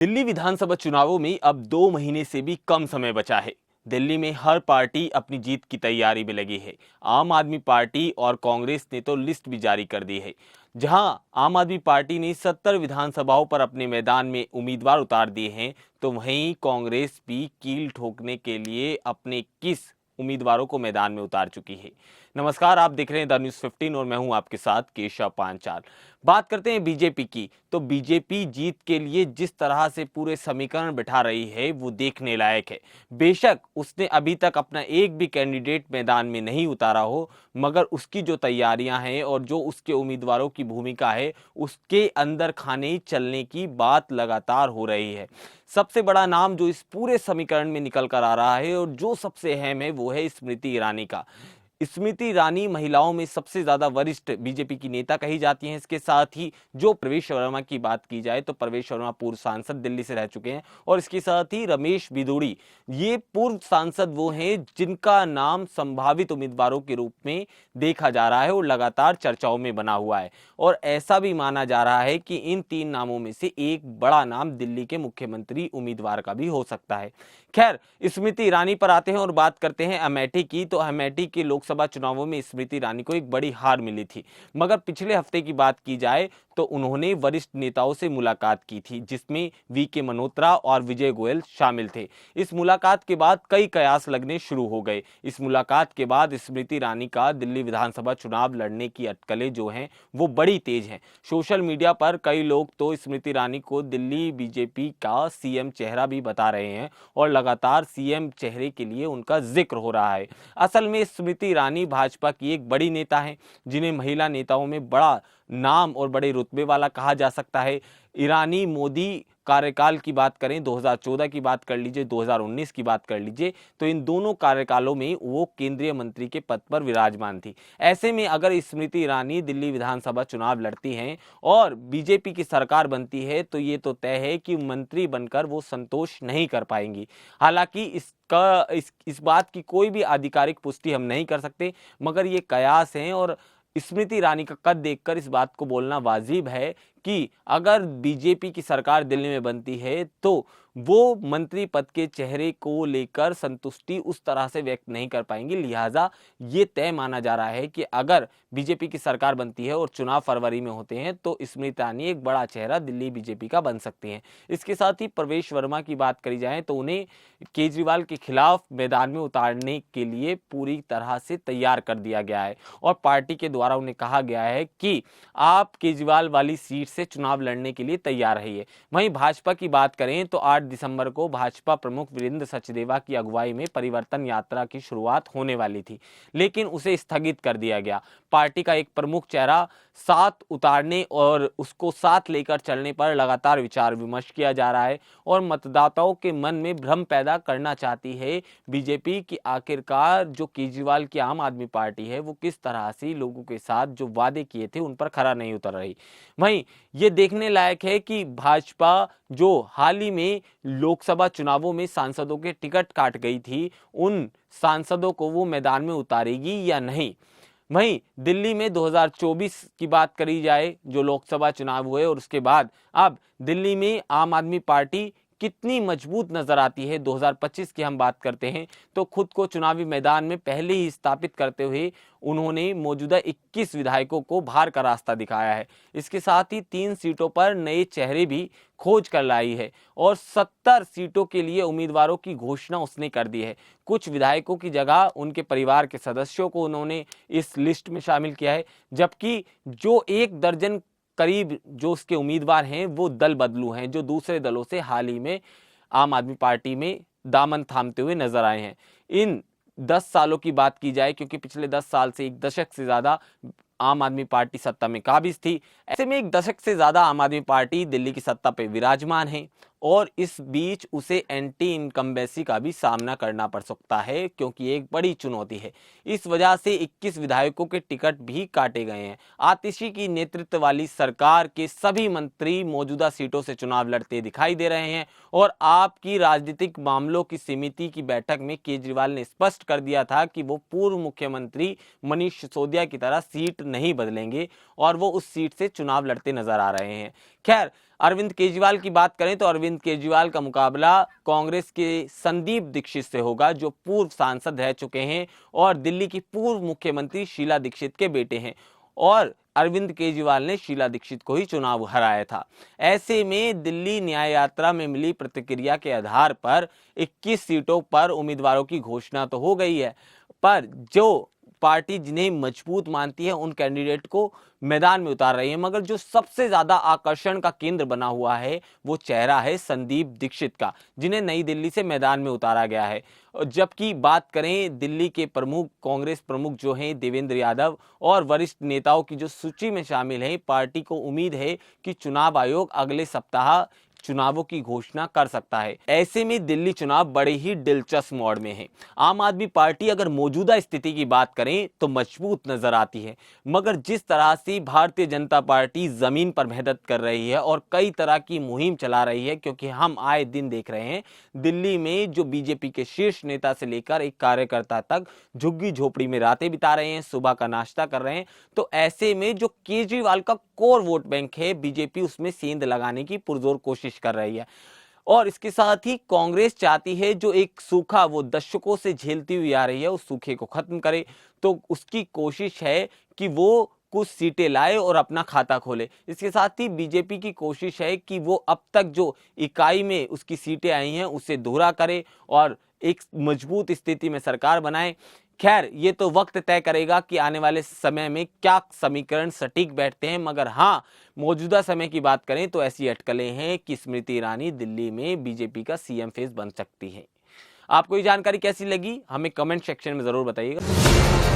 दिल्ली विधानसभा चुनावों में अब 2 महीने से भी कम समय बचा है। दिल्ली में हर पार्टी अपनी जीत की तैयारी में लगी है। आम आदमी पार्टी और कांग्रेस ने तो लिस्ट भी जारी कर दी है। जहां आम आदमी पार्टी ने 70 विधानसभाओं पर अपने मैदान में उम्मीदवार उतार दिए हैं, तो वहीं कांग्रेस भी कील ठोकने के लिए अपने 21 उम्मीदवारों को मैदान में उतार चुकी है। नमस्कार, आप देख रहे हैं द न्यूज़ 15 और मैं हूं आपके साथ केशव पांचाल। बात करते हैं बीजेपी की, तो बीजेपी जीत के लिए जिस तरह से पूरे समीकरण बिठा रही है वो देखने लायक है। बेशक उसने अभी तक अपना एक भी कैंडिडेट मैदान में नहीं उतारा हो, मगर उसकी जो तैयारियां हैं और जो उसके उम्मीदवारों की भूमिका है, उसके अंदर खाने चलने की बात लगातार हो रही है। सबसे बड़ा नाम जो इस पूरे समीकरण में निकल कर आ रहा है और जो सबसे अहम है वो है स्मृति ईरानी का। स्मृति ईरानी महिलाओं में सबसे ज्यादा वरिष्ठ बीजेपी की नेता कही जाती हैं। इसके साथ ही जो प्रवेश वर्मा की बात की जाए तो प्रवेश वर्मा पूर्व सांसद दिल्ली से रह चुके हैं, और इसके साथ ही रमेश बिधूड़ी, ये पूर्व सांसद वो हैं जिनका नाम संभावित उम्मीदवारों के रूप में देखा जा रहा है और लगातार चर्चाओं में बना हुआ है। और ऐसा भी माना जा रहा है कि इन 3 नामों में से एक बड़ा नाम दिल्ली के मुख्यमंत्री उम्मीदवार का भी हो सकता है। खैर, स्मृति ईरानी पर आते हैं और बात करते हैं अमेठी की। तो अमेठी के लोकसभा चुनावों में स्मृति ईरानी को एक बड़ी हार मिली थी, मगर पिछले हफ्ते की बात की जाए तो उन्होंने वरिष्ठ नेताओं से मुलाकात की थी, जिसमें वीके मल्होत्रा और विजय गोयल शामिल थे। इस मुलाकात के बाद कई कयास लगने शुरू हो गए। इस मुलाकात के बाद स्मृति ईरानी का दिल्ली विधानसभा चुनाव लड़ने की अटकलें जो हैं वो बड़ी तेज हैं। सोशल मीडिया पर कई लोग तो स्मृति ईरानी को दिल्ली बीजेपी का सीएम चेहरा भी बता रहे हैं और लगातार सीएम चेहरे के लिए उनका जिक्र हो रहा है। असल में स्मृति ईरानी भाजपा की एक बड़ी नेता हैं, जिन्हें महिला नेताओं में बड़ा नाम और बड़े रुतबे वाला कहा जा सकता है। ईरानी मोदी कार्यकाल की बात करें, 2014 की बात कर लीजिए, 2019 की बात कर लीजिए, तो इन दोनों कार्यकालों में वो केंद्रीय मंत्री के पद पर विराजमान थी। ऐसे में अगर स्मृति ईरानी दिल्ली विधानसभा चुनाव लड़ती हैं और बीजेपी की सरकार बनती है, तो ये तो तय है कि मंत्री बनकर वो संतोष नहीं कर पाएंगी। हालांकि इस बात की कोई भी आधिकारिक पुष्टि हम नहीं कर सकते, मगर ये कयास हैं और स्मृति ईरानी का कद देखकर इस बात को बोलना वाजिब है कि अगर बीजेपी की सरकार दिल्ली में बनती है तो वो मंत्री पद के चेहरे को लेकर संतुष्टि उस तरह से व्यक्त नहीं कर पाएंगे। लिहाजा ये तय माना जा रहा है कि अगर बीजेपी की सरकार बनती है और चुनाव फरवरी में होते हैं तो स्मृति ईरानी एक बड़ा चेहरा दिल्ली बीजेपी का बन सकती हैं। इसके साथ ही प्रवेश वर्मा की बात करी जाए तो उन्हें केजरीवाल के खिलाफ मैदान में उतारने के लिए पूरी तरह से तैयार कर दिया गया है और पार्टी के द्वारा उन्हें कहा गया है कि आप केजरीवाल वाली सीट से चुनाव लड़ने के लिए तैयार रहिए। वहीं भाजपा की बात करें तो 8 दिसंबर को भाजपा प्रमुख वीरेंद्र सचदेवा की अगुवाई में परिवर्तन यात्रा की शुरुआत होने वाली थी, लेकिन उसे स्थगित कर दिया गया। पार्टी का एक प्रमुख चेहरा साथ उतारने और उसको साथ लेकर चलने पर लगातार विचार विमर्श किया जा रहा है और मतदाताओं के मन में भ्रम पैदा करना चाहती है बीजेपी की आखिरकार जो केजरीवाल की आम आदमी पार्टी है वो किस तरह से लोगों के साथ जो वादे किए थे उन पर खरा नहीं उतर रही। वहीं ये देखने लायक है कि भाजपा जो हाल ही में लोकसभा चुनावों में सांसदों के टिकट काट गई थी, उन सांसदों को वो मैदान में उतारेगी या नहीं। वहीं दिल्ली में 2024 की बात करी जाए, जो लोकसभा चुनाव हुए और उसके बाद अब दिल्ली में आम आदमी पार्टी कितनी मजबूत नजर आती है। 2025 की हम बात करते हैं तो खुद को चुनावी मैदान में पहले ही स्थापित करते हुए उन्होंने मौजूदा 21 विधायकों को बाहर का रास्ता दिखाया है। इसके साथ ही 3 सीटों पर नए चेहरे भी खोज कर लाई है और 70 सीटों के लिए उम्मीदवारों की घोषणा उसने कर दी है। कुछ विधायकों की जगह उनके परिवार के सदस्यों को उन्होंने इस लिस्ट में शामिल किया है, जबकि जो 1 दर्जन करीब जो उसके उम्मीदवार हैं वो दल बदलू हैं, जो दूसरे दलों से हाल ही में आम आदमी पार्टी में दामन थामते हुए नजर आए हैं। इन 10 सालों की बात की जाए, क्योंकि पिछले 10 साल से 1 दशक से ज्यादा आम आदमी पार्टी सत्ता में काबिज थी, ऐसे में 1 दशक से ज्यादा आम आदमी पार्टी दिल्ली की सत्ता पे विराजमान है और इस बीच उसे एंटी इनकम्बेंसी का भी सामना करना पड़ सकता है, क्योंकि एक बड़ी चुनौती है। इस वजह से 21 विधायकों के टिकट भी काटे गए हैं। आतिशी की नेतृत्व वाली सरकार के सभी मंत्री मौजूदा सीटों से चुनाव लड़ते दिखाई दे रहे हैं और आपकी राजनीतिक मामलों की समिति की बैठक में केजरीवाल ने स्पष्ट कर दिया था कि वो पूर्व मुख्यमंत्री मनीष सिसोदिया की तरह सीट नहीं बदलेंगे और वो उस सीट से चुनाव लड़ते नजर आ रहे हैं। खैर, अरविंद केजरीवाल की बात करें तो अरविंद केजरीवाल का मुकाबला कांग्रेस के संदीप दीक्षित से होगा, जो पूर्व सांसद रह चुके हैं और दिल्ली की पूर्व मुख्यमंत्री शीला दीक्षित के बेटे हैं। और अरविंद केजरीवाल ने शीला दीक्षित को ही चुनाव हराया था। ऐसे में दिल्ली न्याय यात्रा में मिली प्रतिक्रिया के आधार पर 21 सीटों पर उम्मीदवारों की घोषणा तो हो गई है, पर जो पार्टी जिन्हें मजबूत मानती है उन कैंडिडेट को मैदान में उतार रही है। मगर जो सबसे ज्यादा आकर्षण का केंद्र बना हुआ है वो चेहरा है संदीप दीक्षित का, जिन्हें नई दिल्ली से मैदान में उतारा गया है। जबकि बात करें दिल्ली के प्रमुख कांग्रेस प्रमुख जो हैं देवेंद्र यादव और वरिष्ठ नेताओं की जो सूची में शामिल हैं, पार्टी को उम्मीद है कि चुनाव आयोग अगले सप्ताह चुनावों की घोषणा कर सकता है। ऐसे में दिल्ली चुनाव बड़े ही दिलचस्प मोड़ में है। आम आदमी पार्टी अगर मौजूदा स्थिति की बात करें तो मजबूत नजर आती है, मगर जिस तरह से भारतीय जनता पार्टी जमीन पर मेहनत कर रही है और कई तरह की मुहिम चला रही है, क्योंकि हम आए दिन देख रहे हैं दिल्ली में जो बीजेपी के शीर्ष नेता से लेकर एक कार्यकर्ता तक झुग्गी झोपड़ी में रातें बिता रहे हैं, सुबह का नाश्ता कर रहे हैं। तो ऐसे में जो केजरीवाल का कोर वोट बैंक है, बीजेपी उसमें सेंध लगाने की पुरजोर कोशिश कर रही है। और इसके साथ ही कांग्रेस चाहती है जो एक सूखा वो दशकों से झेलती हुई आ रही है उस सूखे को खत्म करे, तो उसकी कोशिश है कि वो कुछ सीटें लाए और अपना खाता खोले। इसके साथ ही बीजेपी की कोशिश है कि वो अब तक जो इकाई में उसकी सीटें आई हैं उसे दोहरा करे और एक मजबूत स्थिति में सरकार बनाए। खैर, ये तो वक्त तय करेगा कि आने वाले समय में क्या समीकरण सटीक बैठते हैं, मगर हाँ, मौजूदा समय की बात करें तो ऐसी अटकलें हैं कि स्मृति ईरानी दिल्ली में बीजेपी का सीएम फेस बन सकती है। आपको ये जानकारी कैसी लगी हमें कमेंट सेक्शन में जरूर बताइएगा।